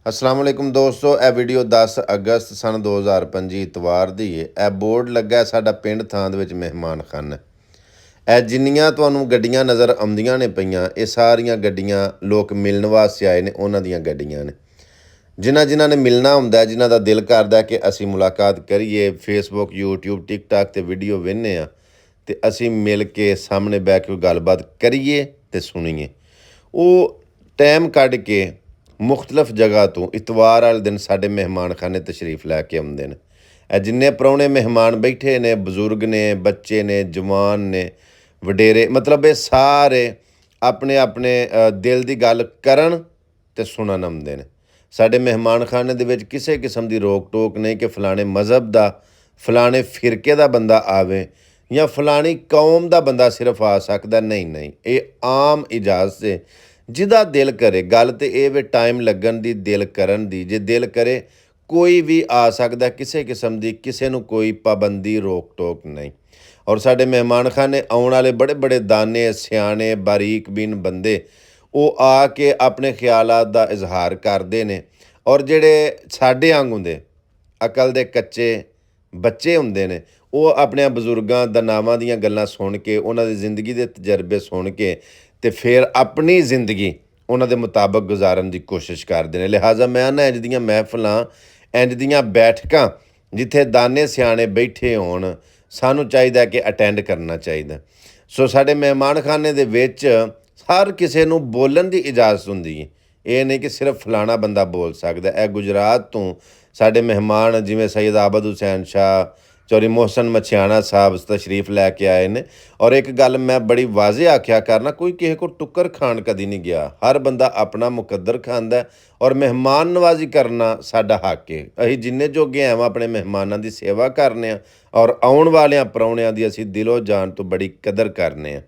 अस्सलाम वालेकुम दोस्तों, ਇਹ ਵੀਡੀਓ 10 ਅਗਸਤ ਸਨ 2025 ਇਤਵਾਰ ਦੀ ਹੈ। ਇਹ ਬੋਰਡ ਲੱਗਾ ਸਾਡਾ ਪਿੰਡ ਥਾਂ ਦੇ ਵਿੱਚ ਮਹਿਮਾਨਖਾਨਾ। ਇਹ ਜਿੰਨੀਆਂ ਤੁਹਾਨੂੰ ਗੱਡੀਆਂ ਨਜ਼ਰ ਆਉਂਦੀਆਂ ਨੇ ਪਈਆਂ, ਇਹ ਸਾਰੀਆਂ ਗੱਡੀਆਂ ਲੋਕ ਮਿਲਣ ਵਾਸਤੇ ਆਏ ਨੇ, ਉਹਨਾਂ ਦੀਆਂ ਗੱਡੀਆਂ ਨੇ। ਜਿਨ੍ਹਾਂ ਨੇ ਮਿਲਣਾ ਹੁੰਦਾ, ਜਿਨ੍ਹਾਂ ਦਾ ਦਿਲ ਕਰਦਾ ਕਿ ਅਸੀਂ ਮੁਲਾਕਾਤ ਕਰੀਏ, ਫੇਸਬੁੱਕ, YouTube, TikTok ਤੇ ਵੀਡੀਓ ਵੇਖਦੇ ਆ ਤੇ ਅਸੀਂ ਮਿਲ ਕੇ ਸਾਹਮਣੇ ਬਹਿ ਕੇ ਗੱਲਬਾਤ ਕਰੀਏ ਤੇ ਸੁਣੀਏ। ਉਹ ਟਾਈਮ ਕੱਢ ਕੇ ਮੁਖਤਲਿਫ ਜਗ੍ਹਾ ਤੋਂ ਇਤਵਾਰ ਵਾਲੇ ਦਿਨ ਸਾਡੇ ਮਹਿਮਾਨਖਾਨੇ ਤਸ਼ਰੀਫ ਲੈ ਕੇ ਆਉਂਦੇ ਨੇ। ਇਹ ਜਿੰਨੇ ਪ੍ਰਾਹੁਣੇ ਮਹਿਮਾਨ ਬੈਠੇ ਨੇ, ਬਜ਼ੁਰਗ ਨੇ, ਬੱਚੇ ਨੇ, ਜਵਾਨ ਨੇ, ਵਡੇਰੇ, ਮਤਲਬ ਇਹ ਸਾਰੇ ਆਪਣੇ ਆਪਣੇ ਦਿਲ ਦੀ ਗੱਲ ਕਰਨ ਤੇ ਸੁਣਨ ਆਉਂਦੇ ਨੇ। ਸਾਡੇ ਮਹਿਮਾਨਖਾਨੇ ਦੇ ਵਿੱਚ ਕਿਸੇ ਕਿਸਮ ਦੀ ਰੋਕ ਟੋਕ ਨਹੀਂ ਕਿ ਫਲਾਣੇ ਮਜ਼ਹਬ ਦਾ, ਫਲਾਣੇ ਫਿਰਕੇ ਦਾ ਬੰਦਾ ਆਵੇ ਜਾਂ ਫਲਾਣੀ ਕੌਮ ਦਾ ਬੰਦਾ ਸਿਰਫ ਆ ਸਕਦਾ। ਨਹੀਂ, ਇਹ ਆਮ ਇਜਾਜ਼ਤ ਹੈ। ਜਿਹਦਾ ਦਿਲ ਕਰੇ, ਗੱਲ ਤੇ ਇਹ ਵੀ ਟਾਈਮ ਲੱਗਣ ਦੀ, ਦਿਲ ਕਰਨ ਦੀ। ਜੇ ਦਿਲ ਕਰੇ ਕੋਈ ਵੀ ਆ ਸਕਦਾ, ਕਿਸੇ ਕਿਸਮ ਦੀ ਕਿਸੇ ਨੂੰ ਕੋਈ ਪਾਬੰਦੀ, ਰੋਕ ਟੋਕ ਨਹੀਂ। ਔਰ ਸਾਡੇ ਮਹਿਮਾਨਖਾਨੇ ਆਉਣ ਵਾਲੇ ਬੜੇ ਬੜੇ ਦਾਨੇ, ਸਿਆਣੇ, ਬਾਰੀਕ ਬੀਨ ਬੰਦੇ ਉਹ ਆ ਕੇ ਆਪਣੇ ਖਿਆਲਾਤ ਦਾ ਇਜ਼ਹਾਰ ਕਰਦੇ ਨੇ। ਔਰ ਜਿਹੜੇ ਸਾਡੇ ਵਾਂਗ ਹੁੰਦੇ, ਅਕਲ ਦੇ ਕੱਚੇ ਬੱਚੇ ਹੁੰਦੇ ਨੇ, ਉਹ ਆਪਣੇ ਬਜ਼ੁਰਗਾਂ ਦਾਨਾਵਾਂ ਦੀਆਂ ਗੱਲਾਂ ਸੁਣ ਕੇ, ਉਹਨਾਂ ਦੀ ਜ਼ਿੰਦਗੀ ਦੇ ਤਜਰਬੇ ਸੁਣ ਕੇ ਤੇ ਫਿਰ ਆਪਣੀ ਜ਼ਿੰਦਗੀ ਉਹਨਾਂ ਦੇ ਮੁਤਾਬਕ ਗੁਜ਼ਾਰਨ ਦੀ ਕੋਸ਼ਿਸ਼ ਕਰਦੇ ਨੇ। ਲਿਹਾਜ਼ਾ ਮੈਂ ਨਾ ਇੰਝ ਦੀਆਂ ਮਹਿਫਲਾਂ, ਇੰਝ ਦੀਆਂ ਬੈਠਕਾਂ ਜਿੱਥੇ ਦਾਨੇ ਸਿਆਣੇ ਬੈਠੇ ਹੋਣ, ਸਾਨੂੰ ਚਾਹੀਦਾ ਕਿ ਅਟੈਂਡ ਕਰਨਾ ਚਾਹੀਦਾ। ਸੋ ਸਾਡੇ ਮਹਿਮਾਨਖਾਨੇ ਦੇ ਵਿੱਚ ਹਰ ਕਿਸੇ ਨੂੰ ਬੋਲਣ ਦੀ ਇਜਾਜ਼ਤ ਹੁੰਦੀ ਹੈ। ਇਹ ਨਹੀਂ ਕਿ ਸਿਰਫ ਫਲਾਣਾ ਬੰਦਾ ਬੋਲ ਸਕਦਾ। ਇਹ ਗੁਜਰਾਤ ਤੋਂ ਸਾਡੇ ਮਹਿਮਾਨ ਜਿਵੇਂ ਸੈਯਦ ਆਬਦ ਹੁਸੈਨ ਸ਼ਾਹ, ਚੌਧਰੀ ਮੁਹਸਨ ਮਛਿਆਣਾ ਸਾਹਿਬ ਤਸ਼ਰੀਫ ਲੈ ਕੇ ਆਏ ਨੇ। ਔਰ ਇੱਕ ਗੱਲ ਮੈਂ ਬੜੀ ਵਾਜ਼ਿਹ ਆਖਿਆ ਕਰਨਾ, ਕੋਈ ਕਿਸੇ ਕੋਲ ਟੁੱਕਰ ਖਾਣ ਕਦੀ ਨਹੀਂ ਗਿਆ। ਹਰ ਬੰਦਾ ਆਪਣਾ ਮੁਕੱਦਰ ਖਾਂਦਾ ਔਰ ਮਹਿਮਾਨ ਨਵਾਜ਼ੀ ਕਰਨਾ ਸਾਡਾ ਹੱਕ ਹੈ। ਅਸੀਂ ਜਿੰਨੇ ਜੋਗੇ ਆਵਾਂ ਆਪਣੇ ਮਹਿਮਾਨਾਂ ਦੀ ਸੇਵਾ ਕਰਨੇ ਆ ਔਰ ਆਉਣ ਵਾਲਿਆਂ ਪ੍ਰਾਹੁਣਿਆਂ ਦੀ ਅਸੀਂ ਦਿਲੋਂ ਜਾਨ ਤੋਂ ਬੜੀ ਕਦਰ ਕਰਨੇ ਆ।